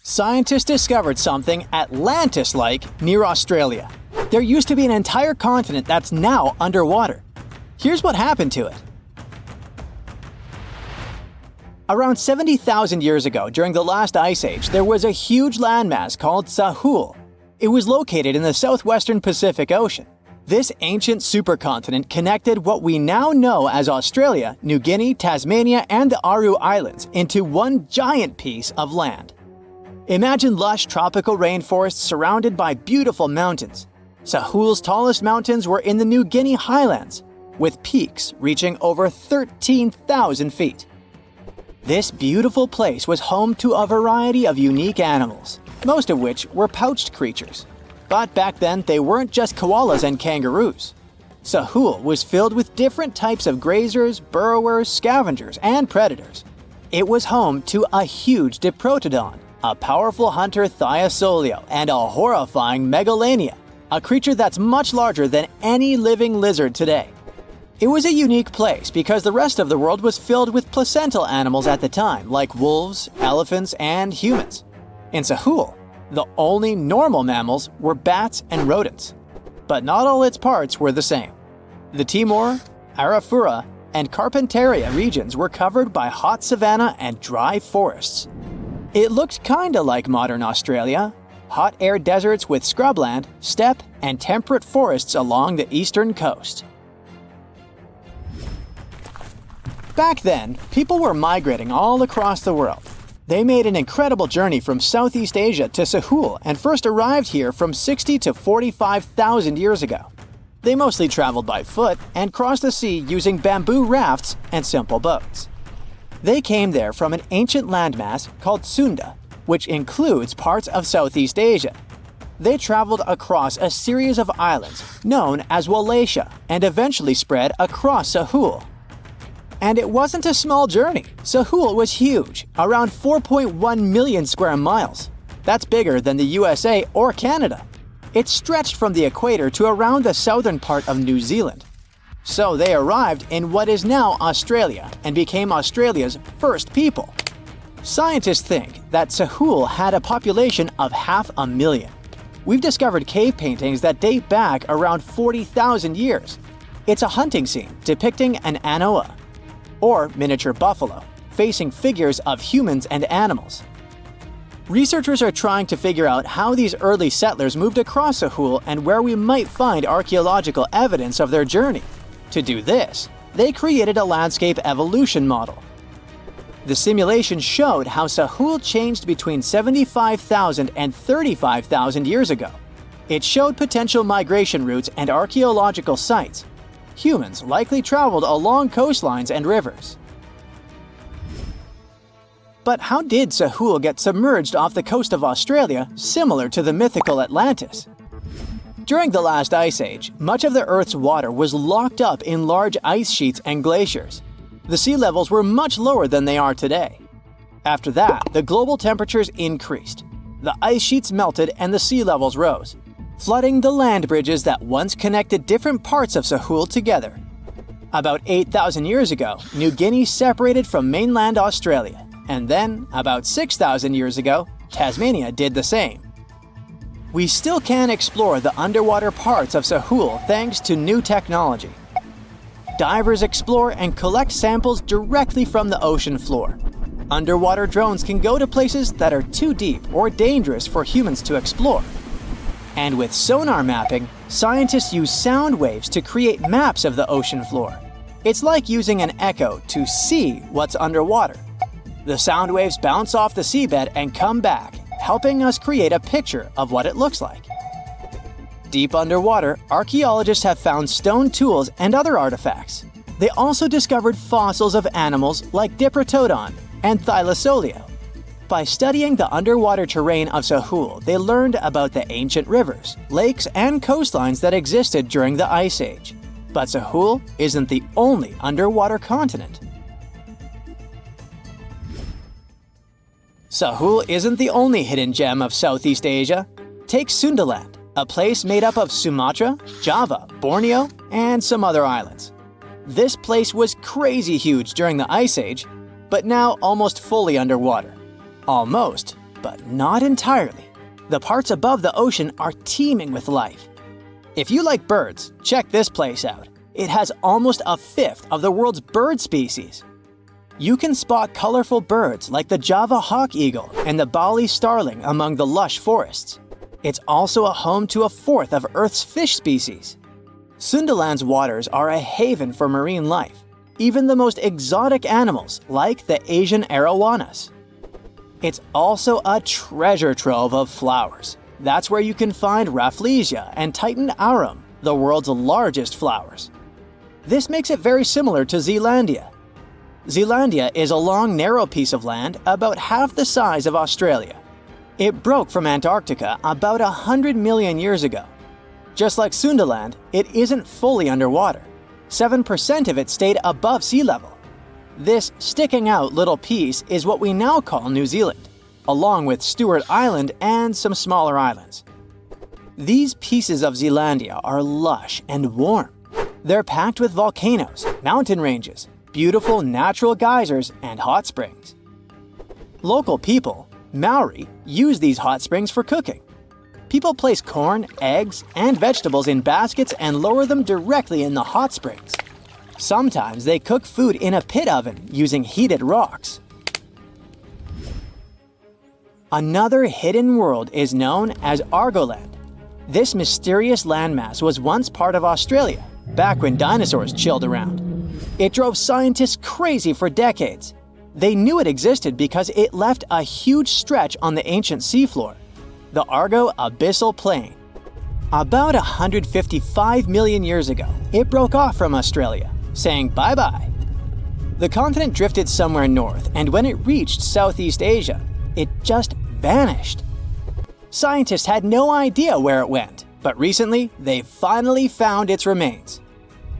Scientists discovered something Atlantis-like near Australia. There used to be an entire continent that's now underwater. Here's what happened to it. Around 70,000 years ago, during the last ice age, there was a huge landmass called Sahul. It was located in the southwestern Pacific Ocean. This ancient supercontinent connected what we now know as Australia, New Guinea, Tasmania, and the Aru Islands into one giant piece of land. Imagine lush tropical rainforests surrounded by beautiful mountains. Sahul's tallest mountains were in the New Guinea highlands, with peaks reaching over 13,000 feet. This beautiful place was home to a variety of unique animals, most of which were pouched creatures. But back then, they weren't just koalas and kangaroos. Sahul was filled with different types of grazers, burrowers, scavengers, and predators. It was home to a huge diprotodon, a powerful hunter Thiosolio, and a horrifying megalania, a creature that's much larger than any living lizard today. It was a unique place because the rest of the world was filled with placental animals at the time, like wolves, elephants, and humans. In Sahul, the only normal mammals were bats and rodents. But not all its parts were the same. The Timor, Arafura, and Carpentaria regions were covered by hot savanna and dry forests. It looked kinda like modern Australia, hot air deserts with scrubland, steppe, and temperate forests along the eastern coast. Back then, people were migrating all across the world. They made an incredible journey from Southeast Asia to Sahul and first arrived here from 60 to 45,000 years ago. They mostly traveled by foot and crossed the sea using bamboo rafts and simple boats. They came there from an ancient landmass called Sunda, which includes parts of Southeast Asia. They traveled across a series of islands known as Wallachia and eventually spread across Sahul. And it wasn't a small journey. Sahul was huge, around 4.1 million square miles. That's bigger than the USA or Canada. It stretched from the equator to around the southern part of New Zealand. So they arrived in what is now Australia and became Australia's first people. Scientists think that Sahul had a population of 500,000. We've discovered cave paintings that date back around 40,000 years. It's a hunting scene depicting an anoa, or miniature buffalo, facing figures of humans and animals. Researchers are trying to figure out how these early settlers moved across Sahul and where we might find archaeological evidence of their journey. To do this, they created a landscape evolution model. The simulation showed how Sahul changed between 75,000 and 35,000 years ago. It showed potential migration routes and archaeological sites. Humans likely traveled along coastlines and rivers. But how did Sahul get submerged off the coast of Australia, similar to the mythical Atlantis? During the last ice age, much of the Earth's water was locked up in large ice sheets and glaciers. The sea levels were much lower than they are today. After that, the global temperatures increased. The ice sheets melted and the sea levels rose, flooding the land bridges that once connected different parts of Sahul together. About 8,000 years ago, New Guinea separated from mainland Australia, and then, about 6,000 years ago, Tasmania did the same. We still can explore the underwater parts of Sahul thanks to new technology. Divers explore and collect samples directly from the ocean floor. Underwater drones can go to places that are too deep or dangerous for humans to explore. And with sonar mapping, scientists use sound waves to create maps of the ocean floor. It's like using an echo to see what's underwater. The sound waves bounce off the seabed and come back, helping us create a picture of what it looks like. Deep underwater, archaeologists have found stone tools and other artifacts. They also discovered fossils of animals like Diprotodon and Thylasolio. By studying the underwater terrain of Sahul, they learned about the ancient rivers, lakes, and coastlines that existed during the Ice Age. But Sahul isn't the only underwater continent. Sahul isn't the only hidden gem of Southeast Asia. Take Sundaland, a place made up of Sumatra, Java, Borneo, and some other islands. This place was crazy huge during the Ice Age, but now almost fully underwater. Almost, but not entirely. The parts above the ocean are teeming with life. If you like birds, check this place out. It has almost a fifth of the world's bird species. You can spot colorful birds like the Java hawk eagle and the Bali starling among the lush forests. It's also a home to a fourth of Earth's fish species. Sundaland's waters are a haven for marine life, even the most exotic animals like the Asian arowanas. It's also a treasure trove of flowers. That's where you can find Rafflesia and Titan arum, the world's largest flowers. This makes it very similar to Zealandia. Zealandia is a long, narrow piece of land about half the size of Australia. It broke from Antarctica about 100 million years ago. Just like Sundaland, it isn't fully underwater. 7% of it stayed above sea level. This sticking out little piece is what we now call New Zealand, along with Stewart Island and some smaller islands. These pieces of Zealandia are lush and warm. They're packed with volcanoes, mountain ranges, beautiful natural geysers, and hot springs. Local people, Maori, use these hot springs for cooking. People place corn, eggs, and vegetables in baskets and lower them directly in the hot springs. Sometimes they cook food in a pit oven using heated rocks. Another hidden world is known as Argoland. This mysterious landmass was once part of Australia, back when dinosaurs chilled around. It drove scientists crazy for decades. They knew it existed because it left a huge stretch on the ancient seafloor, the Argo Abyssal Plain. About 155 million years ago, it broke off from Australia, saying bye-bye. The continent drifted somewhere north, and when it reached Southeast Asia, it just vanished. Scientists had no idea where it went, but recently they finally found its remains.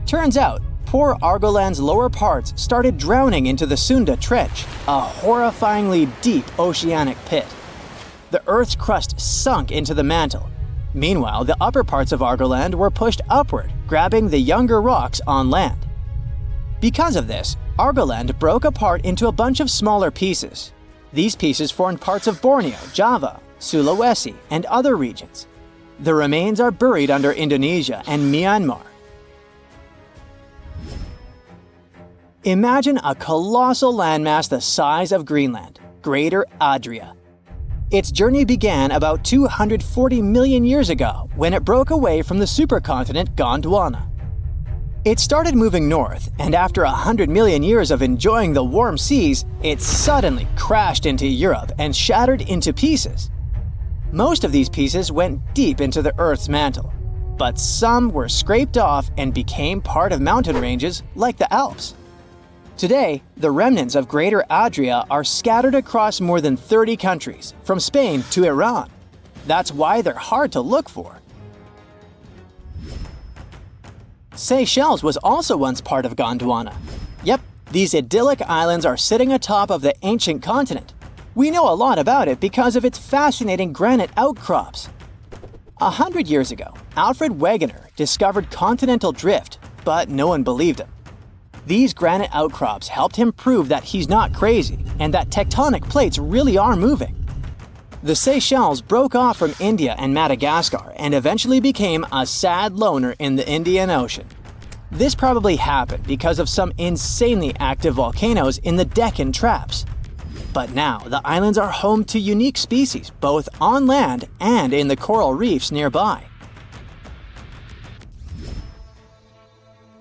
Turns out, poor Argoland's lower parts started drowning into the Sunda Trench, a horrifyingly deep oceanic pit. The Earth's crust sunk into the mantle. Meanwhile, the upper parts of Argoland were pushed upward, grabbing the younger rocks on land. Because of this, Argoland broke apart into a bunch of smaller pieces. These pieces formed parts of Borneo, Java, Sulawesi, and other regions. The remains are buried under Indonesia and Myanmar. Imagine a colossal landmass the size of Greenland, Greater Adria. Its journey began about 240 million years ago when it broke away from the supercontinent Gondwana. It started moving north, and after 100 million years of enjoying the warm seas, it suddenly crashed into Europe and shattered into pieces. Most of these pieces went deep into the Earth's mantle, but some were scraped off and became part of mountain ranges like the Alps. Today, the remnants of Greater Adria are scattered across more than 30 countries, from Spain to Iran. That's why they're hard to look for. Seychelles was also once part of Gondwana. Yep, these idyllic islands are sitting atop of the ancient continent. We know a lot about it because of its fascinating granite outcrops. 100 years ago, Alfred Wegener discovered continental drift, but no one believed him. These granite outcrops helped him prove that he's not crazy and that tectonic plates really are moving. The Seychelles broke off from India and Madagascar and eventually became a sad loner in the Indian Ocean. This probably happened because of some insanely active volcanoes in the Deccan Traps. But now, the islands are home to unique species both on land and in the coral reefs nearby.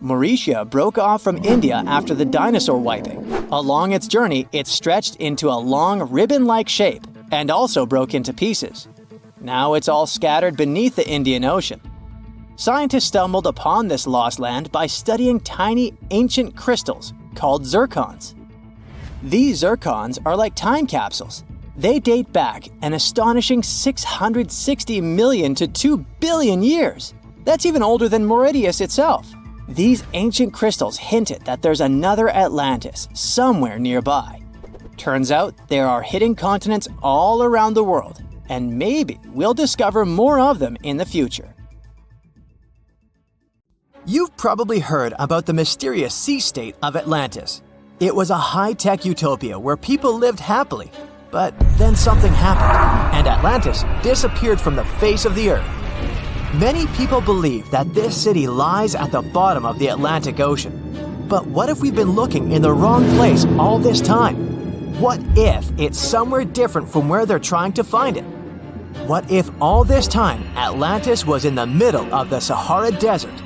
Mauritius broke off from India after the dinosaur wiping. Along its journey, it stretched into a long ribbon-like shape and also broke into pieces. Now it's all scattered beneath the Indian Ocean. Scientists stumbled upon this lost land by studying tiny ancient crystals called zircons. These zircons are like time capsules. They date back an astonishing 660 million to 2 billion years. That's even older than Mauritius itself. These ancient crystals hinted that there's another Atlantis somewhere nearby. Turns out there are hidden continents all around the world, and maybe we'll discover more of them in the future. You've probably heard about the mysterious sea state of Atlantis. It was a high-tech utopia where people lived happily. But then something happened, and Atlantis disappeared from the face of the earth. Many people believe that this city lies at the bottom of the Atlantic Ocean. But what if we've been looking in the wrong place all this time? What if it's somewhere different from where they're trying to find it? What if all this time Atlantis was in the middle of the Sahara Desert?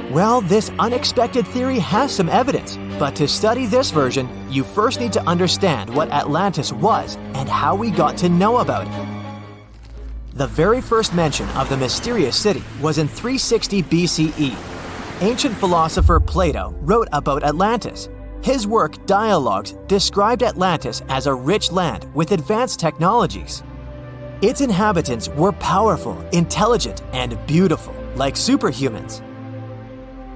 Well, this unexpected theory has some evidence, but to study this version, you first need to understand what Atlantis was and how we got to know about it. The very first mention of the mysterious city was in 360 BCE. Ancient philosopher Plato wrote about Atlantis. His work, Dialogues, described Atlantis as a rich land with advanced technologies. Its inhabitants were powerful, intelligent, and beautiful, like superhumans.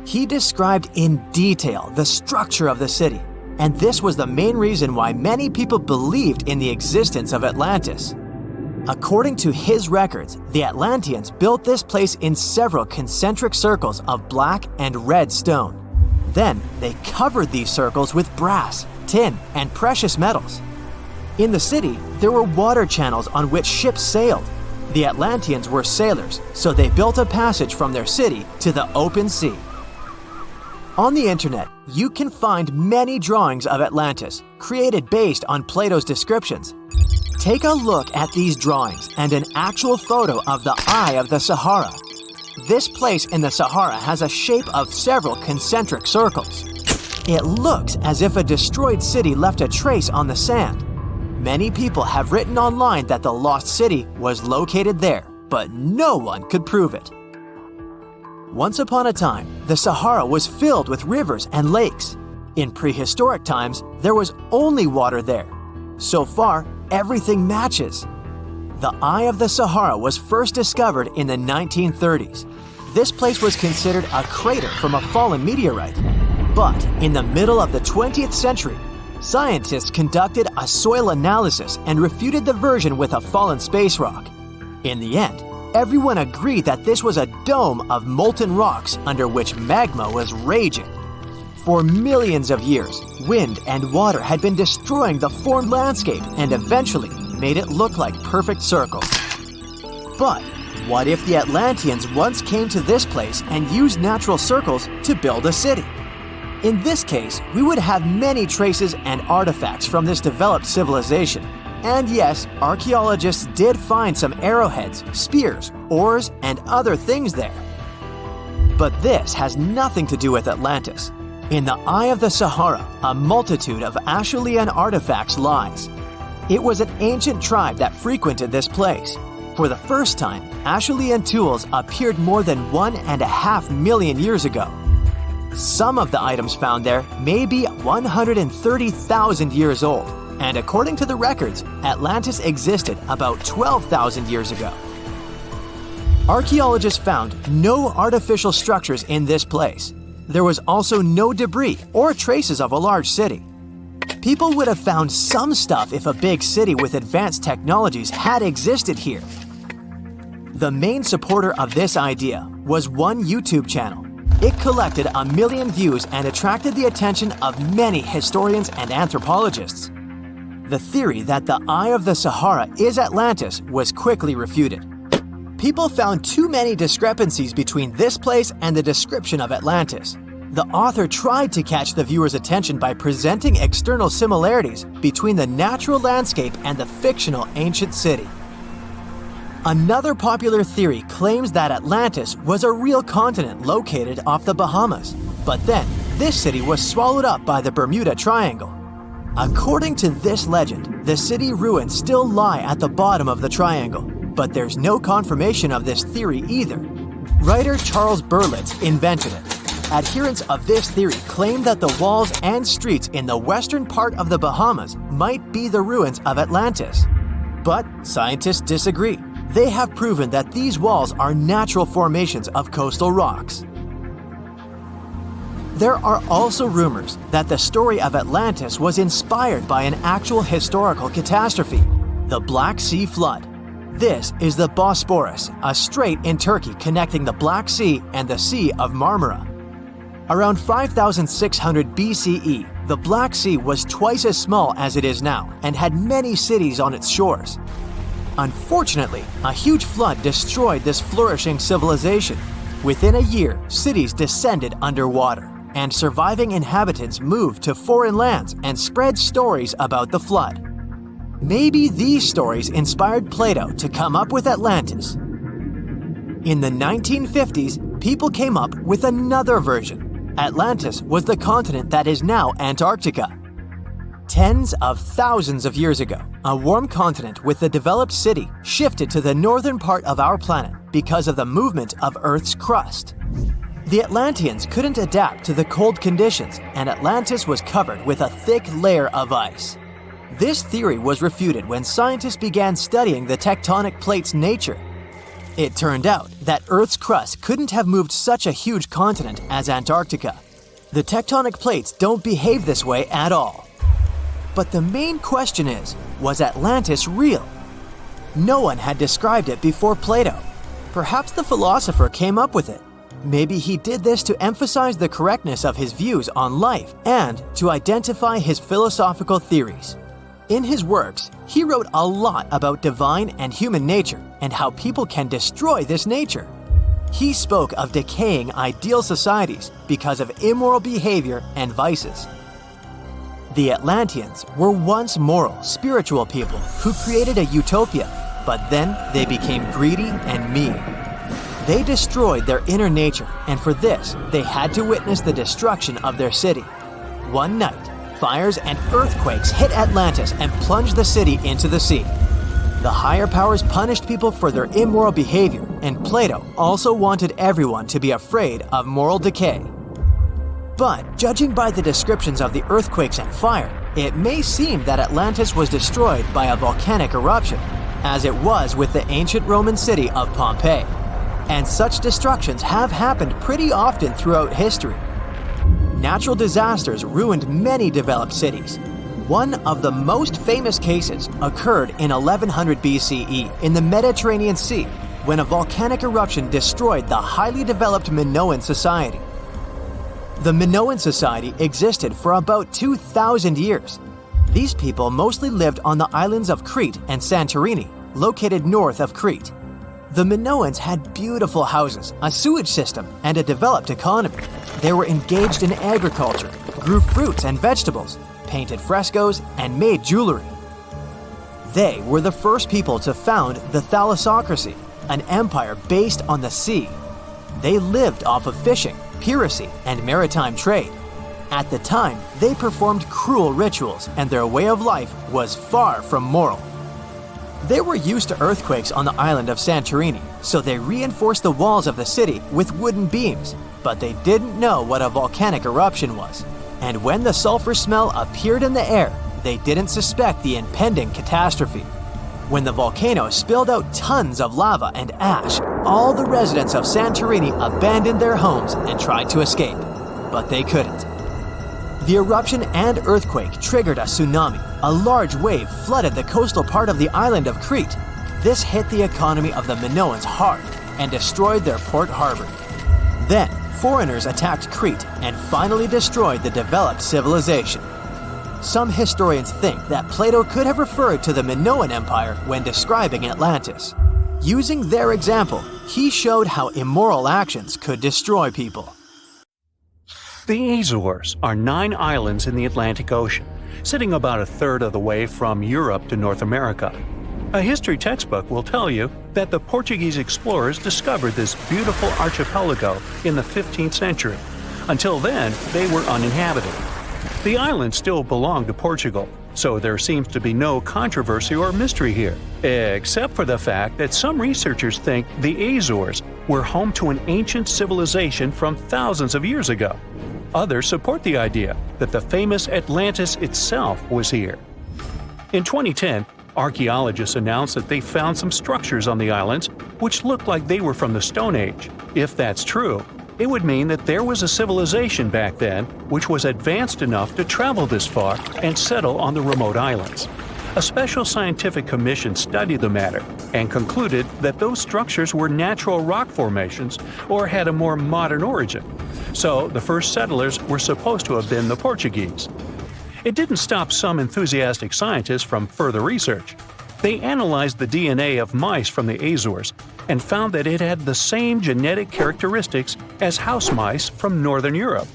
He described in detail the structure of the city, and this was the main reason why many people believed in the existence of Atlantis. According to his records, the Atlanteans built this place in several concentric circles of black and red stone. Then they covered these circles with brass, tin, and precious metals. In the city, there were water channels on which ships sailed. The Atlanteans were sailors, so they built a passage from their city to the open sea. On the internet, you can find many drawings of Atlantis, created based on Plato's descriptions. Take a look at these drawings and an actual photo of the Eye of the Sahara. This place in the Sahara has a shape of several concentric circles. It looks as if a destroyed city left a trace on the sand. Many people have written online that the lost city was located there, but no one could prove it. Once upon a time, the Sahara was filled with rivers and lakes. In prehistoric times, there was only water there. So far, everything matches. The Eye of the Sahara was first discovered in the 1930s. This place was considered a crater from a fallen meteorite. But in the middle of the 20th century, scientists conducted a soil analysis and refuted the version with a fallen space rock. In the end, everyone agreed that this was a dome of molten rocks under which magma was raging. For millions of years, wind and water had been destroying the formed landscape and eventually made it look like perfect circles. But what if the Atlanteans once came to this place and used natural circles to build a city? In this case, we would have many traces and artifacts from this developed civilization. And yes, archaeologists did find some arrowheads, spears, oars, and other things there. But this has nothing to do with Atlantis. In the Eye of the Sahara, a multitude of Acheulean artifacts lies. It was an ancient tribe that frequented this place. For the first time, Acheulean tools appeared more than 1.5 million years ago. Some of the items found there may be 130,000 years old, and according to the records, Atlantis existed about 12,000 years ago. Archaeologists found no artificial structures in this place. There was also no debris or traces of a large city. People would have found some stuff if a big city with advanced technologies had existed here. The main supporter of this idea was one YouTube channel. It collected 1 million views and attracted the attention of many historians and anthropologists. The theory that the Eye of the Sahara is Atlantis was quickly refuted. People found too many discrepancies between this place and the description of Atlantis. The author tried to catch the viewer's attention by presenting external similarities between the natural landscape and the fictional ancient city. Another popular theory claims that Atlantis was a real continent located off the Bahamas, but then this city was swallowed up by the Bermuda Triangle. According to this legend, the city ruins still lie at the bottom of the triangle, but there's no confirmation of this theory either. Writer Charles Berlitz invented it. Adherents of this theory claim that the walls and streets in the western part of the Bahamas might be the ruins of Atlantis. But scientists disagree. They have proven that these walls are natural formations of coastal rocks. There are also rumors that the story of Atlantis was inspired by an actual historical catastrophe, the Black Sea Flood. This is the Bosporus, a strait in Turkey connecting the Black Sea and the Sea of Marmara. Around 5600 BCE, The Black Sea was twice as small as it is now and had many cities on its shores. Unfortunately, a huge flood destroyed this flourishing civilization. Within a year, cities descended underwater, and surviving inhabitants moved to foreign lands and spread stories about the flood. Maybe these stories inspired Plato to come up with Atlantis. In the 1950s, people came up with another version. Atlantis was the continent that is now Antarctica. Tens of thousands of years ago, a warm continent with a developed city shifted to the northern part of our planet because of the movement of Earth's crust. The Atlanteans couldn't adapt to the cold conditions, and Atlantis was covered with a thick layer of ice. This theory was refuted when scientists began studying the tectonic plate's nature. It turned out that Earth's crust couldn't have moved such a huge continent as Antarctica. The tectonic plates don't behave this way at all. But the main question is, was Atlantis real? No one had described it before Plato. Perhaps the philosopher came up with it. Maybe he did this to emphasize the correctness of his views on life and to identify his philosophical theories. In his works, he wrote a lot about divine and human nature and how people can destroy this nature. He spoke of decaying ideal societies because of immoral behavior and vices. The Atlanteans were once moral, spiritual people who created a utopia, but then they became greedy and mean. They destroyed their inner nature, and for this, they had to witness the destruction of their city. One night, fires and earthquakes hit Atlantis and plunged the city into the sea. The higher powers punished people for their immoral behavior, and Plato also wanted everyone to be afraid of moral decay. But judging by the descriptions of the earthquakes and fire, it may seem that Atlantis was destroyed by a volcanic eruption, as it was with the ancient Roman city of Pompeii. And such destructions have happened pretty often throughout history. Natural disasters ruined many developed cities. One of the most famous cases occurred in 1100 BCE in the Mediterranean Sea, when a volcanic eruption destroyed the highly developed Minoan society. The Minoan society existed for about 2,000 years. These people mostly lived on the islands of Crete and Santorini, located north of Crete. The Minoans had beautiful houses, a sewage system, and a developed economy. They were engaged in agriculture, grew fruits and vegetables, painted frescoes, and made jewelry. They were the first people to found the thalassocracy, an empire based on the sea. They lived off of fishing, piracy, and maritime trade. At the time, they performed cruel rituals, and their way of life was far from moral. They were used to earthquakes on the island of Santorini, so they reinforced the walls of the city with wooden beams, but they didn't know what a volcanic eruption was. And when the sulfur smell appeared in the air, they didn't suspect the impending catastrophe. When the volcano spilled out tons of lava and ash, all the residents of Santorini abandoned their homes and tried to escape, but they couldn't. The eruption and earthquake triggered a tsunami. A large wave flooded the coastal part of the island of Crete. This hit the economy of the Minoans hard and destroyed their port harbor. Then, foreigners attacked Crete and finally destroyed the developed civilization. Some historians think that Plato could have referred to the Minoan Empire when describing Atlantis. Using their example, he showed how immoral actions could destroy people. The Azores are 9 islands in the Atlantic Ocean, sitting about a third of the way from Europe to North America. A history textbook will tell you that the Portuguese explorers discovered this beautiful archipelago in the 15th century. Until then, they were uninhabited. The islands still belong to Portugal, so there seems to be no controversy or mystery here, except for the fact that some researchers think the Azores were home to an ancient civilization from thousands of years ago. Others support the idea that the famous Atlantis itself was here. In 2010, archaeologists announced that they found some structures on the islands which looked like they were from the Stone Age. If that's true, it would mean that there was a civilization back then which was advanced enough to travel this far and settle on the remote islands. A special scientific commission studied the matter and concluded that those structures were natural rock formations or had a more modern origin. So the first settlers were supposed to have been the Portuguese. It didn't stop some enthusiastic scientists from further research. They analyzed the DNA of mice from the Azores and found that it had the same genetic characteristics as house mice from northern Europe.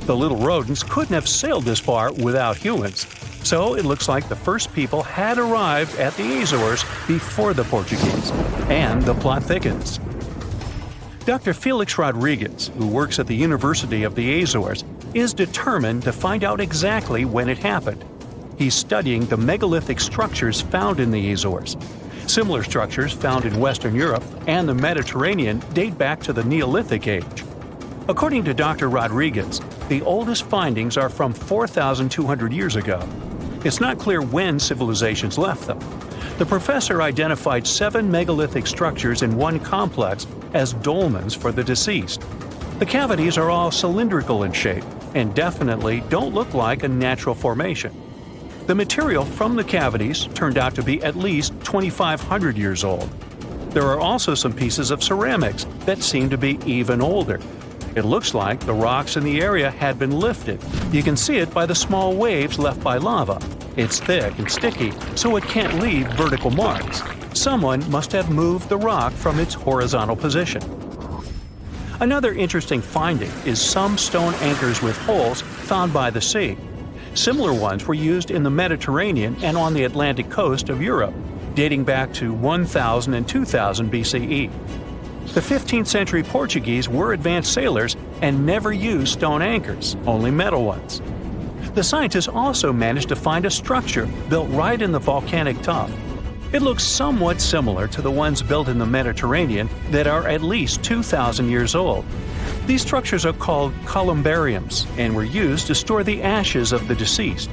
The little rodents couldn't have sailed this far without humans, so it looks like the first people had arrived at the Azores before the Portuguese, and the plot thickens. Dr. Felix Rodriguez, who works at the University of the Azores, is determined to find out exactly when it happened. He's studying the megalithic structures found in the Azores. Similar structures found in Western Europe and the Mediterranean date back to the Neolithic age. According to Dr. Rodriguez, the oldest findings are from 4,200 years ago. It's not clear when civilizations left them. The professor identified 7 megalithic structures in one complex as dolmens for the deceased. The cavities are all cylindrical in shape and definitely don't look like a natural formation. The material from the cavities turned out to be at least 2,500 years old. There are also some pieces of ceramics that seem to be even older. It looks like the rocks in the area had been lifted. You can see it by the small waves left by lava. It's thick and sticky, so it can't leave vertical marks. Someone must have moved the rock from its horizontal position. Another interesting finding is some stone anchors with holes found by the sea. Similar ones were used in the Mediterranean and on the Atlantic coast of Europe, dating back to 1000 and 2000 BCE. The 15th century Portuguese were advanced sailors and never used stone anchors, only metal ones. The scientists also managed to find a structure built right in the volcanic tuff. It looks somewhat similar to the ones built in the Mediterranean that are at least 2,000 years old. These structures are called columbariums and were used to store the ashes of the deceased.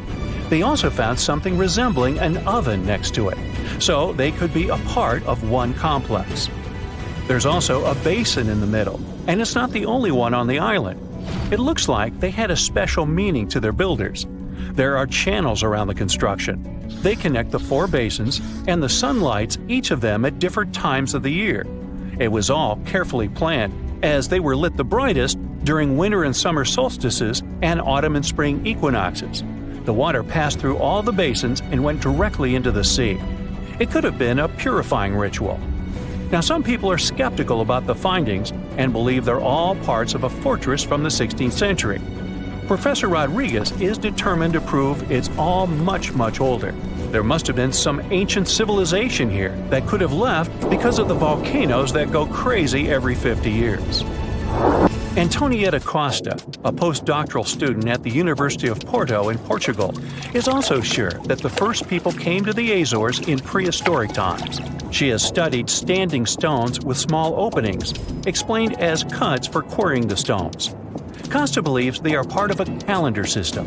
They also found something resembling an oven next to it, so they could be a part of one complex. There's also a basin in the middle, and it's not the only one on the island. It looks like they had a special meaning to their builders. There are channels around the construction. They connect the 4 basins and the sun lights each of them at different times of the year. It was all carefully planned, as they were lit the brightest during winter and summer solstices and autumn and spring equinoxes. The water passed through all the basins and went directly into the sea. It could have been a purifying ritual. Now, some people are skeptical about the findings and believe they're all parts of a fortress from the 16th century. Professor Rodriguez is determined to prove it's all much, much older. There must have been some ancient civilization here that could have left because of the volcanoes that go crazy every 50 years. Antonietta Costa, a postdoctoral student at the University of Porto in Portugal, is also sure that the first people came to the Azores in prehistoric times. She has studied standing stones with small openings, explained as cuts for quarrying the stones. Costa believes they are part of a calendar system.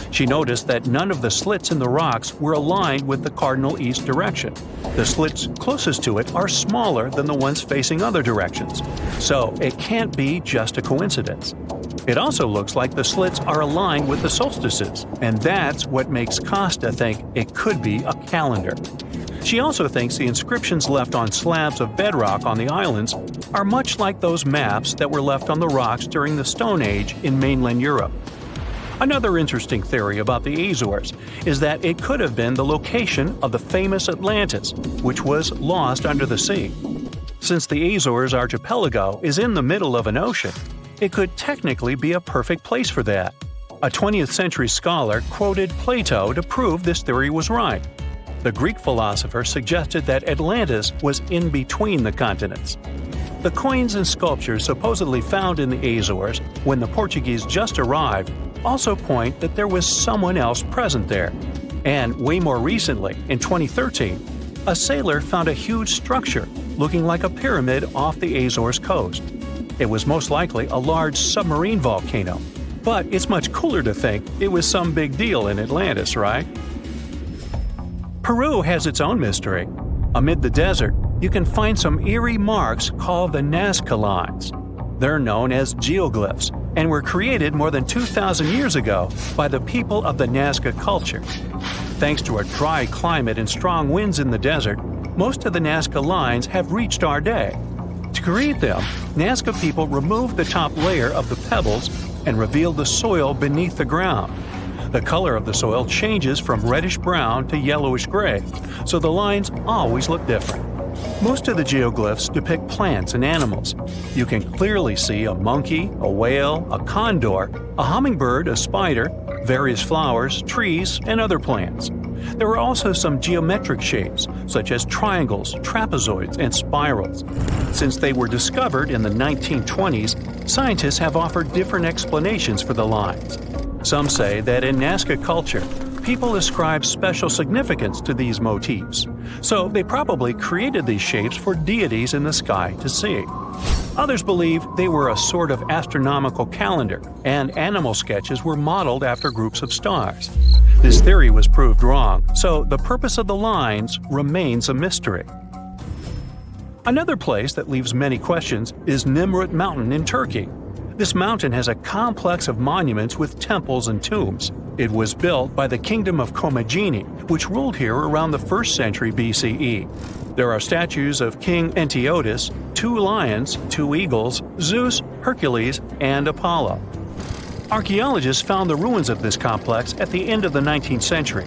She noticed that none of the slits in the rocks were aligned with the cardinal east direction. The slits closest to it are smaller than the ones facing other directions, so it can't be just a coincidence. It also looks like the slits are aligned with the solstices, and that's what makes Costa think it could be a calendar. She also thinks the inscriptions left on slabs of bedrock on the islands are much like those maps that were left on the rocks during the Stone Age in mainland Europe. Another interesting theory about the Azores is that it could have been the location of the famous Atlantis, which was lost under the sea. Since the Azores archipelago is in the middle of an ocean, it could technically be a perfect place for that. A 20th century scholar quoted Plato to prove this theory was right. The Greek philosopher suggested that Atlantis was in between the continents. The coins and sculptures supposedly found in the Azores when the Portuguese just arrived also point that there was someone else present there. And way more recently, in 2013, a sailor found a huge structure looking like a pyramid off the Azores coast. It was most likely a large submarine volcano, but it's much cooler to think it was some big deal in Atlantis, right? Peru has its own mystery. Amid the desert, you can find some eerie marks called the Nazca lines. They're known as geoglyphs and were created more than 2,000 years ago by the people of the Nazca culture. Thanks to a dry climate and strong winds in the desert, most of the Nazca lines have reached our day. To create them, Nazca people removed the top layer of the pebbles and revealed the soil beneath the ground. The color of the soil changes from reddish-brown to yellowish-gray, so the lines always look different. Most of the geoglyphs depict plants and animals. You can clearly see a monkey, a whale, a condor, a hummingbird, a spider, various flowers, trees, and other plants. There are also some geometric shapes, such as triangles, trapezoids, and spirals. Since they were discovered in the 1920s, scientists have offered different explanations for the lines. Some say that in Nazca culture, people ascribe special significance to these motifs, so they probably created these shapes for deities in the sky to see. Others believe they were a sort of astronomical calendar, and animal sketches were modeled after groups of stars. This theory was proved wrong, so the purpose of the lines remains a mystery. Another place that leaves many questions is Nimrut Mountain in Turkey. This mountain has a complex of monuments with temples and tombs. It was built by the Kingdom of Commagene, which ruled here around the 1st century BCE. There are statues of King Antiochus, 2 lions, 2 eagles, Zeus, Hercules, and Apollo. Archaeologists found the ruins of this complex at the end of the 19th century.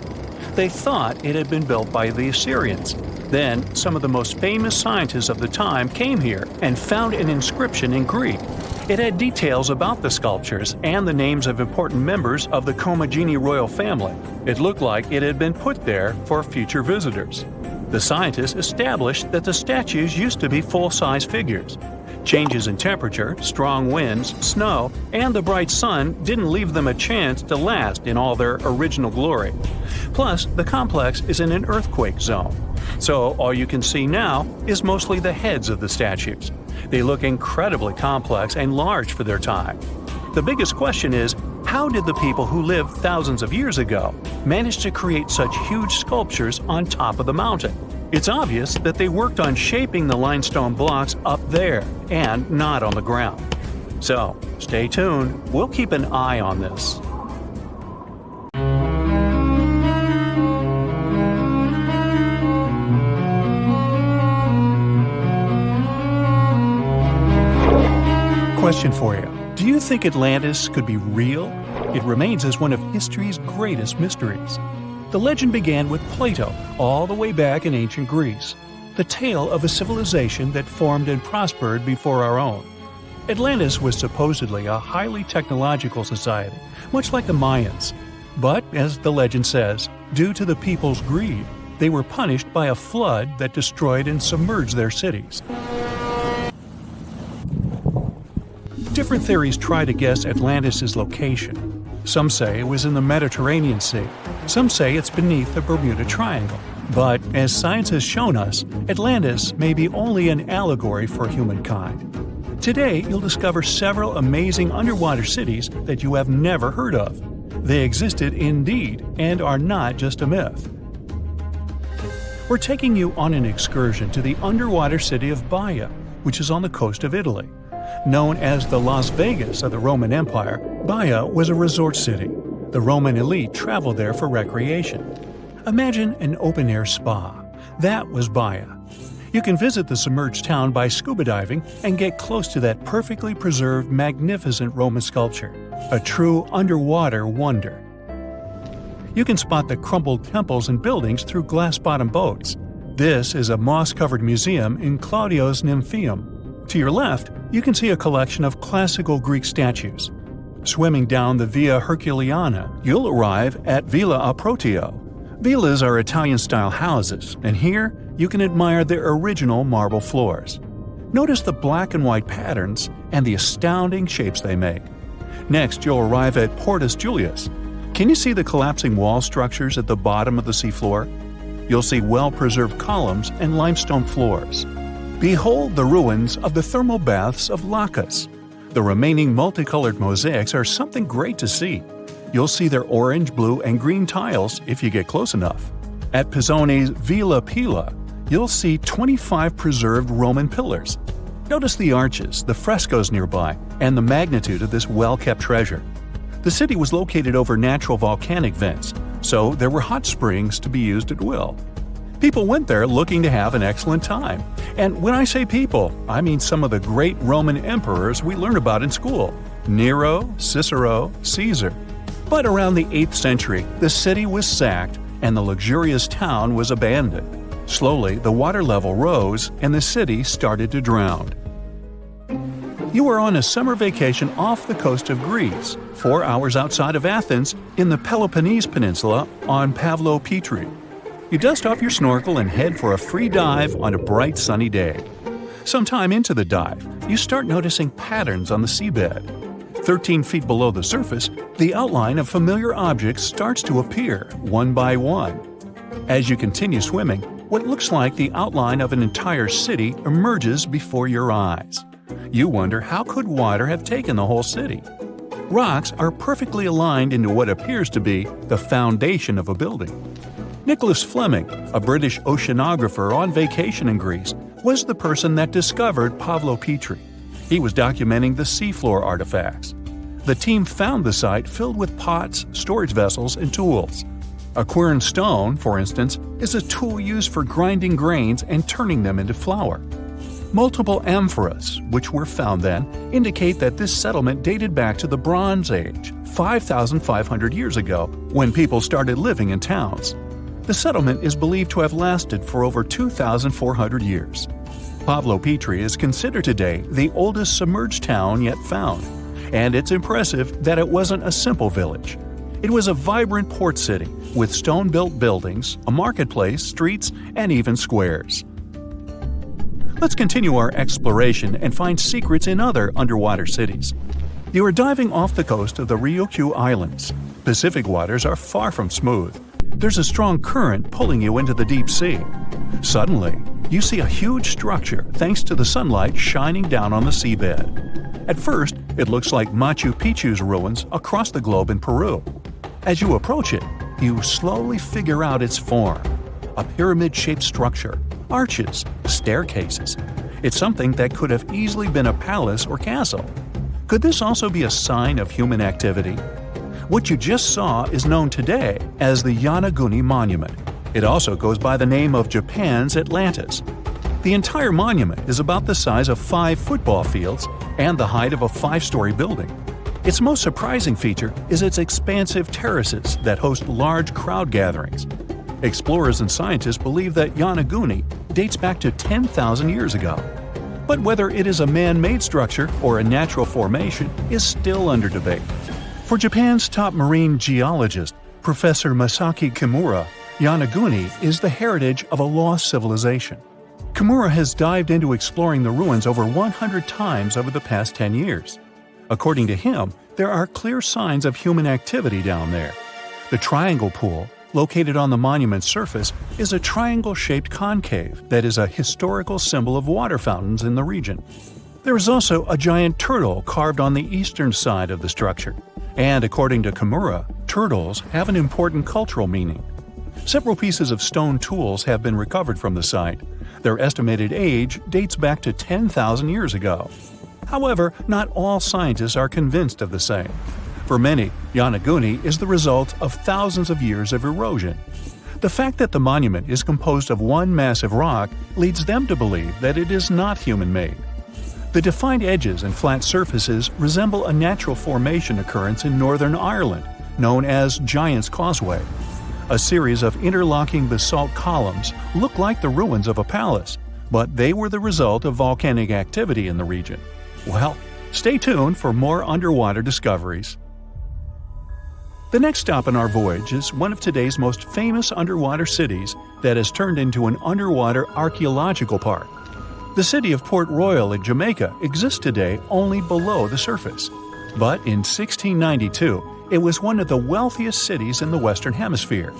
They thought it had been built by the Assyrians. Then, some of the most famous scientists of the time came here and found an inscription in Greek. It had details about the sculptures and the names of important members of the Commagene royal family. It looked like it had been put there for future visitors. The scientists established that the statues used to be full-size figures. Changes in temperature, strong winds, snow, and the bright sun didn't leave them a chance to last in all their original glory. Plus, the complex is in an earthquake zone, so all you can see now is mostly the heads of the statues. They look incredibly complex and large for their time. The biggest question is, how did the people who lived thousands of years ago manage to create such huge sculptures on top of the mountain? It's obvious that they worked on shaping the limestone blocks up there and not on the ground. So, stay tuned. We'll keep an eye on this. Question for you. Do you think Atlantis could be real? It remains as one of history's greatest mysteries. The legend began with Plato, all the way back in ancient Greece. The tale of a civilization that formed and prospered before our own. Atlantis was supposedly a highly technological society, much like the Mayans. But, as the legend says, due to the people's greed, they were punished by a flood that destroyed and submerged their cities. Different theories try to guess Atlantis' location. Some say it was in the Mediterranean Sea. Some say it's beneath the Bermuda Triangle. But, as science has shown us, Atlantis may be only an allegory for humankind. Today, you'll discover several amazing underwater cities that you have never heard of. They existed indeed and are not just a myth. We're taking you on an excursion to the underwater city of Baia, which is on the coast of Italy. Known as the Las Vegas of the Roman Empire, Baia was a resort city. The Roman elite traveled there for recreation. Imagine an open-air spa. That was Baia. You can visit the submerged town by scuba diving and get close to that perfectly preserved, magnificent Roman sculpture, a true underwater wonder. You can spot the crumbled temples and buildings through glass-bottom boats. This is a moss-covered museum in Claudio's Nymphaeum. To your left, you can see a collection of classical Greek statues. Swimming down the Via Herculeana, you'll arrive at Villa Aprotio. Villas are Italian-style houses, and here you can admire their original marble floors. Notice the black and white patterns and the astounding shapes they make. Next, you'll arrive at Portus Julius. Can you see the collapsing wall structures at the bottom of the seafloor? You'll see well-preserved columns and limestone floors. Behold the ruins of the thermal baths of Lacus. The remaining multicolored mosaics are something great to see. You'll see their orange, blue, and green tiles if you get close enough. At Pisoni's Villa Pila, you'll see 25 preserved Roman pillars. Notice the arches, the frescoes nearby, and the magnitude of this well-kept treasure. The city was located over natural volcanic vents, so there were hot springs to be used at will. People went there looking to have an excellent time. And when I say people, I mean some of the great Roman emperors we learn about in school: Nero, Cicero, Caesar. But around the 8th century, the city was sacked and the luxurious town was abandoned. Slowly, the water level rose and the city started to drown. You are on a summer vacation off the coast of Greece, 4 hours outside of Athens, in the Peloponnese Peninsula on Pavlo-Petri. You dust off your snorkel and head for a free dive on a bright sunny day. Sometime into the dive, you start noticing patterns on the seabed. 13 feet below the surface, the outline of familiar objects starts to appear, one by one. As you continue swimming, what looks like the outline of an entire city emerges before your eyes. You wonder, how could water have taken the whole city? Rocks are perfectly aligned into what appears to be the foundation of a building. Nicholas Fleming, a British oceanographer on vacation in Greece, was the person that discovered Pavlo-Petri. He was documenting the seafloor artifacts. The team found the site filled with pots, storage vessels, and tools. A quern stone, for instance, is a tool used for grinding grains and turning them into flour. Multiple amphoras, which were found then, indicate that this settlement dated back to the Bronze Age, 5,500 years ago, when people started living in towns. The settlement is believed to have lasted for over 2,400 years. Pavlo-Petri is considered today the oldest submerged town yet found, and it's impressive that it wasn't a simple village. It was a vibrant port city with stone-built buildings, a marketplace, streets, and even squares. Let's continue our exploration and find secrets in other underwater cities. You are diving off the coast of the Ryukyu Islands. Pacific waters are far from smooth. There's a strong current pulling you into the deep sea. Suddenly, you see a huge structure thanks to the sunlight shining down on the seabed. At first, it looks like Machu Picchu's ruins across the globe in Peru. As you approach it, you slowly figure out its form. A pyramid-shaped structure, arches, staircases. It's something that could have easily been a palace or castle. Could this also be a sign of human activity? What you just saw is known today as the Yanaguni Monument. It also goes by the name of Japan's Atlantis. The entire monument is about the size of 5 football fields and the height of a 5-story building. Its most surprising feature is its expansive terraces that host large crowd gatherings. Explorers and scientists believe that Yanaguni dates back to 10,000 years ago. But whether it is a man-made structure or a natural formation is still under debate. For Japan's top marine geologist, Professor Masaki Kimura, Yanaguni is the heritage of a lost civilization. Kimura has dived into exploring the ruins over 100 times over the past 10 years. According to him, there are clear signs of human activity down there. The triangle pool, located on the monument's surface, is a triangle-shaped concave that is a historical symbol of water fountains in the region. There is also a giant turtle carved on the eastern side of the structure. And according to Kimura, turtles have an important cultural meaning. Several pieces of stone tools have been recovered from the site. Their estimated age dates back to 10,000 years ago. However, not all scientists are convinced of the same. For many, Yanaguni is the result of thousands of years of erosion. The fact that the monument is composed of one massive rock leads them to believe that it is not human-made. The defined edges and flat surfaces resemble a natural formation occurrence in Northern Ireland, known as Giant's Causeway. A series of interlocking basalt columns look like the ruins of a palace, but they were the result of volcanic activity in the region. Well, stay tuned for more underwater discoveries. The next stop on our voyage is one of today's most famous underwater cities that has turned into an underwater archaeological park. The city of Port Royal in Jamaica exists today only below the surface. But in 1692, it was one of the wealthiest cities in the Western Hemisphere.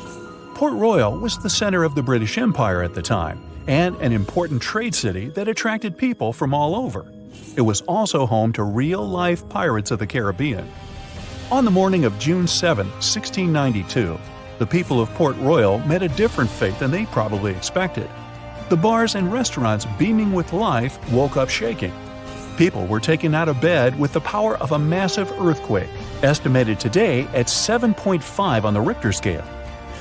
Port Royal was the center of the British Empire at the time, and an important trade city that attracted people from all over. It was also home to real-life pirates of the Caribbean. On the morning of June 7, 1692, the people of Port Royal met a different fate than they probably expected. The bars and restaurants beaming with life woke up shaking. People were taken out of bed with the power of a massive earthquake, estimated today at 7.5 on the Richter scale.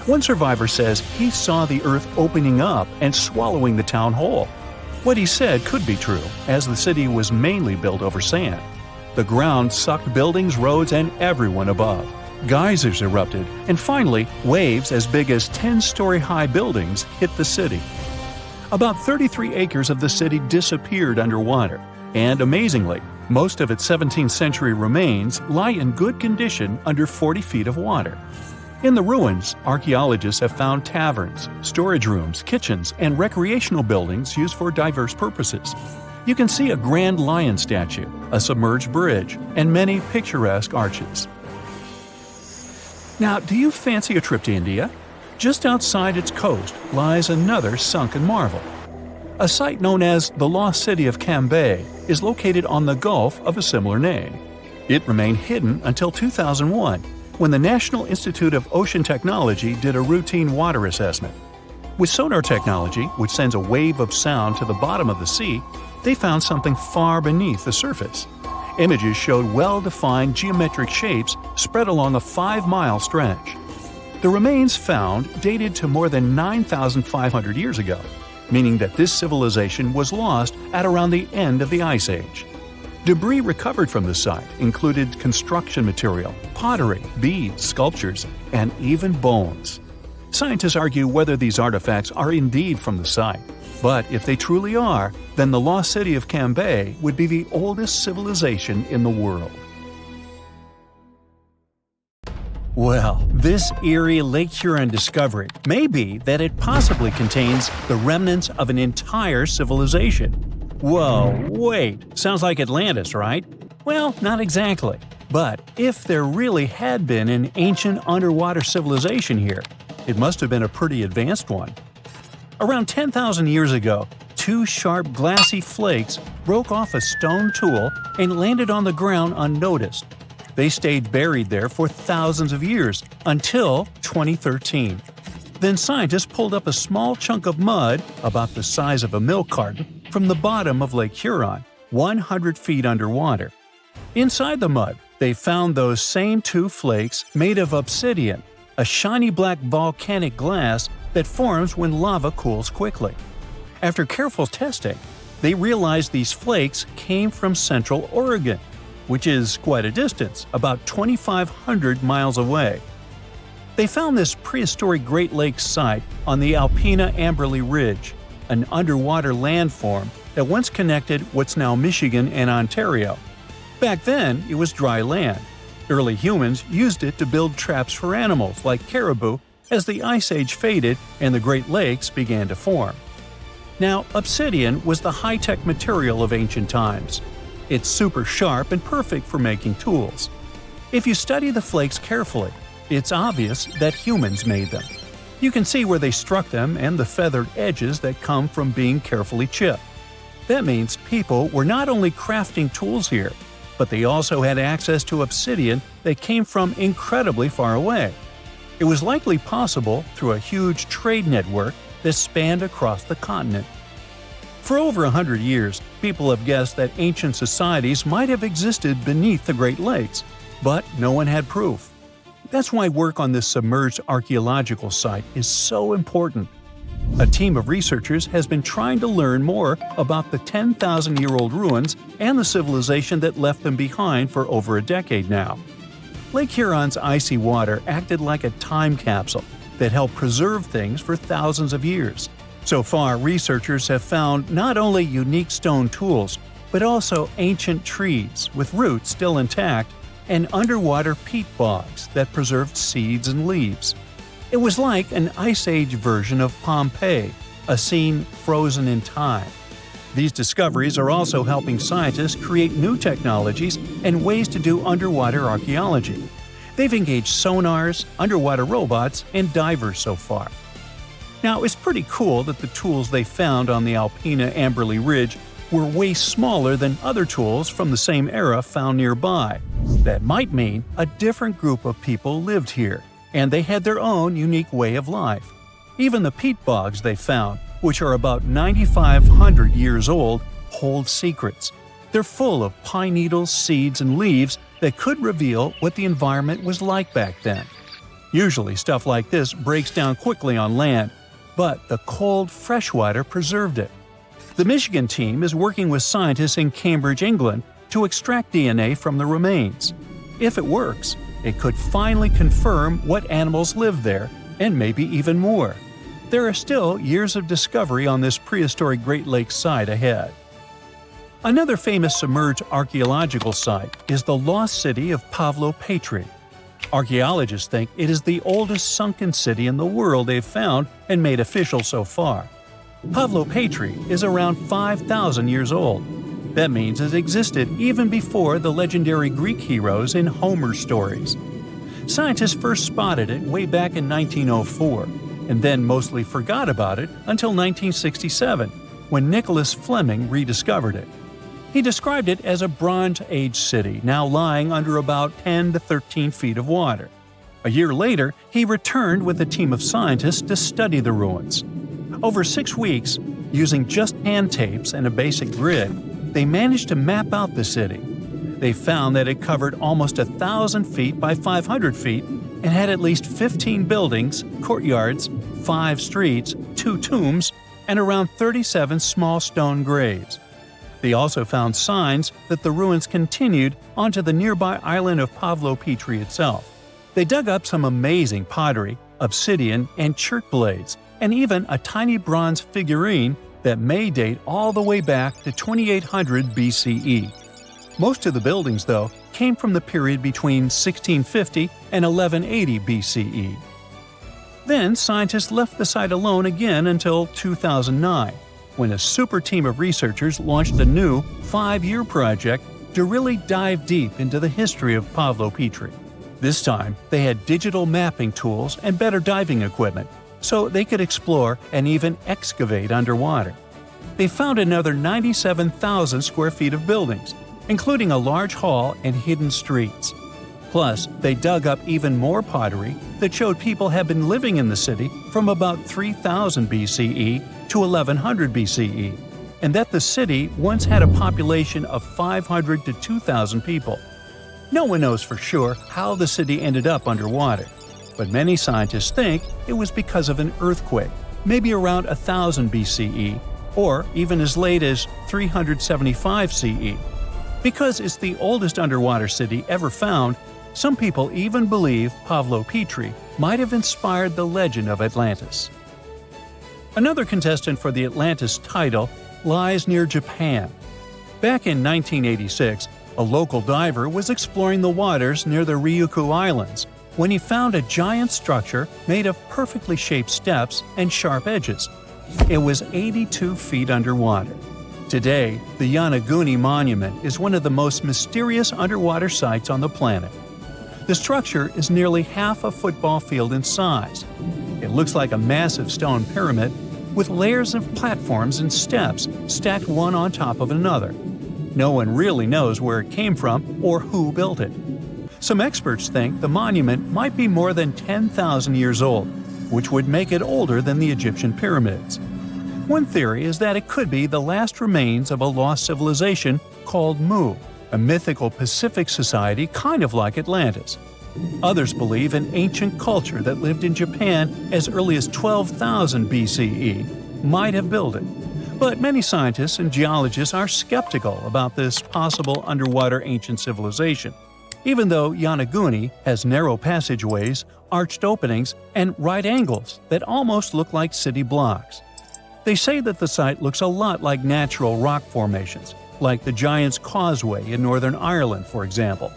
One survivor says he saw the earth opening up and swallowing the town whole. What he said could be true, as the city was mainly built over sand. The ground sucked buildings, roads, and everyone above. geysers erupted, and finally, waves as big as 10-story-high buildings hit the city. About 33 acres of the city disappeared underwater, and amazingly, most of its 17th century remains lie in good condition under 40 feet of water. In the ruins, archaeologists have found taverns, storage rooms, kitchens, and recreational buildings used for diverse purposes. You can see a grand lion statue, a submerged bridge, and many picturesque arches. Now, do you fancy a trip to India? Just outside its coast lies another sunken marvel. A site known as the Lost City of Cambay is located on the Gulf of a similar name. It remained hidden until 2001, when the National Institute of Ocean Technology did a routine water assessment. With sonar technology, which sends a wave of sound to the bottom of the sea, they found something far beneath the surface. Images showed well-defined geometric shapes spread along a 5-mile stretch. The remains found dated to more than 9,500 years ago, meaning that this civilization was lost at around the end of the Ice Age. Debris recovered from the site included construction material, pottery, beads, sculptures, and even bones. Scientists argue whether these artifacts are indeed from the site, but if they truly are, then the lost city of Cambay would be the oldest civilization in the world. Well, this eerie Lake Huron discovery may be that it possibly contains the remnants of an entire civilization. Whoa, wait, sounds like Atlantis, right? Well, not exactly. But if there really had been an ancient underwater civilization here, it must have been a pretty advanced one. Around 10,000 years ago, 2 sharp glassy flakes broke off a stone tool and landed on the ground unnoticed. They stayed buried there for thousands of years, until 2013. Then scientists pulled up a small chunk of mud, about the size of a milk carton, from the bottom of Lake Huron, 100 feet underwater. Inside the mud, they found those same 2 flakes made of obsidian, a shiny black volcanic glass that forms when lava cools quickly. After careful testing, they realized these flakes came from Central Oregon, which is quite a distance, about 2,500 miles away. They found this prehistoric Great Lakes site on the Alpena Amberley Ridge, an underwater landform that once connected what's now Michigan and Ontario. Back then, it was dry land. Early humans used it to build traps for animals like caribou as the Ice Age faded and the Great Lakes began to form. Now, obsidian was the high-tech material of ancient times. It's super sharp and perfect for making tools. If you study the flakes carefully, it's obvious that humans made them. You can see where they struck them and the feathered edges that come from being carefully chipped. That means people were not only crafting tools here, but they also had access to obsidian that came from incredibly far away. It was likely possible through a huge trade network that spanned across the continent. For over 100 years, people have guessed that ancient societies might have existed beneath the Great Lakes, but no one had proof. That's why work on this submerged archaeological site is so important. A team of researchers has been trying to learn more about the 10,000-year-old ruins and the civilization that left them behind for over a decade now. Lake Huron's icy water acted like a time capsule that helped preserve things for thousands of years. So far, researchers have found not only unique stone tools, but also ancient trees with roots still intact and underwater peat bogs that preserved seeds and leaves. It was like an Ice Age version of Pompeii, a scene frozen in time. These discoveries are also helping scientists create new technologies and ways to do underwater archaeology. They've engaged sonars, underwater robots, and divers so far. Now, it's pretty cool that the tools they found on the Alpena Amberley Ridge were way smaller than other tools from the same era found nearby. That might mean a different group of people lived here, and they had their own unique way of life. Even the peat bogs they found, which are about 9,500 years old, hold secrets. They're full of pine needles, seeds, and leaves that could reveal what the environment was like back then. Usually stuff like this breaks down quickly on land, but the cold freshwater preserved it. The Michigan team is working with scientists in Cambridge, England, to extract DNA from the remains. If it works, it could finally confirm what animals lived there, and maybe even more. There are still years of discovery on this prehistoric Great Lakes site ahead. Another famous submerged archaeological site is the lost city of Pavlo-Petri. Archaeologists think it is the oldest sunken city in the world they've found and made official so far. Pavlo-Petri is around 5,000 years old. That means it existed even before the legendary Greek heroes in Homer's stories. Scientists first spotted it way back in 1904, and then mostly forgot about it until 1967, when Nicholas Fleming rediscovered it. He described it as a Bronze Age city now lying under about 10 to 13 feet of water. A year later, he returned with a team of scientists to study the ruins. Over 6 weeks, using just hand tapes and a basic grid, they managed to map out the city. They found that it covered almost 1,000 feet by 500 feet and had at least 15 buildings, courtyards, 5 streets, 2 tombs, and around 37 small stone graves. They also found signs that the ruins continued onto the nearby island of Pavlo-Petri itself. They dug up some amazing pottery, obsidian, and chert blades, and even a tiny bronze figurine that may date all the way back to 2800 BCE. Most of the buildings, though, came from the period between 1650 and 1180 BCE. Then scientists left the site alone again until 2009, when a super team of researchers launched a new 5-year project to really dive deep into the history of Pavlo-Petri. This time, they had digital mapping tools and better diving equipment, so they could explore and even excavate underwater. They found another 97,000 square feet of buildings, including a large hall and hidden streets. Plus, they dug up even more pottery that showed people had been living in the city from about 3000 BCE to 1100 BCE, and that the city once had a population of 500 to 2,000 people. No one knows for sure how the city ended up underwater, but many scientists think it was because of an earthquake, maybe around 1000 BCE, or even as late as 375 CE. Because it's the oldest underwater city ever found, some people even believe Pavlo-Petri might have inspired the legend of Atlantis. Another contestant for the Atlantis title lies near Japan. Back in 1986, a local diver was exploring the waters near the Ryukyu Islands when he found a giant structure made of perfectly shaped steps and sharp edges. It was 82 feet underwater. Today, the Yanaguni Monument is one of the most mysterious underwater sites on the planet. The structure is nearly half a football field in size. It looks like a massive stone pyramid with layers of platforms and steps stacked one on top of another. No one really knows where it came from or who built it. Some experts think the monument might be more than 10,000 years old, which would make it older than the Egyptian pyramids. One theory is that it could be the last remains of a lost civilization called Mu, a mythical Pacific society kind of like Atlantis. Others believe an ancient culture that lived in Japan as early as 12,000 BCE might have built it. But many scientists and geologists are skeptical about this possible underwater ancient civilization, even though Yanaguni has narrow passageways, arched openings, and right angles that almost look like city blocks. They say that the site looks a lot like natural rock formations, like the Giant's Causeway in Northern Ireland, for example.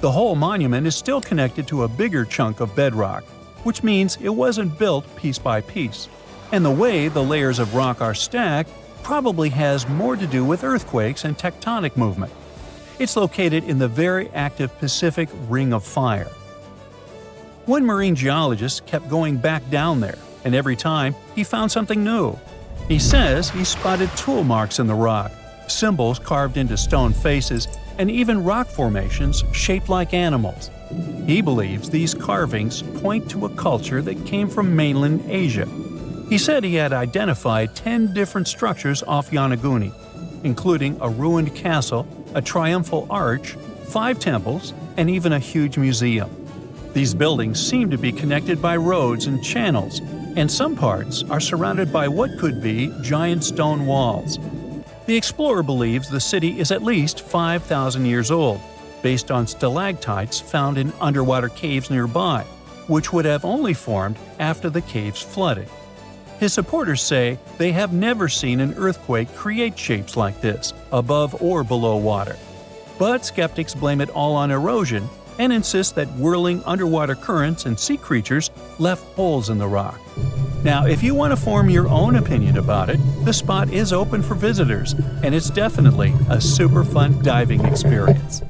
The whole monument is still connected to a bigger chunk of bedrock, which means it wasn't built piece by piece. And the way the layers of rock are stacked probably has more to do with earthquakes and tectonic movement. It's located in the very active Pacific Ring of Fire. One marine geologist kept going back down there, and every time he found something new. He says he spotted tool marks in the rock, symbols carved into stone faces, and even rock formations shaped like animals. He believes these carvings point to a culture that came from mainland Asia. He said he had identified 10 different structures off Yanaguni, including a ruined castle, a triumphal arch, 5 temples, and even a huge museum. These buildings seem to be connected by roads and channels, and some parts are surrounded by what could be giant stone walls. The explorer believes the city is at least 5,000 years old, based on stalactites found in underwater caves nearby, which would have only formed after the caves flooded. His supporters say they have never seen an earthquake create shapes like this, above or below water. But skeptics blame it all on erosion and insist that whirling underwater currents and sea creatures left holes in the rock. Now, if you want to form your own opinion about it, the spot is open for visitors, and it's definitely a super fun diving experience.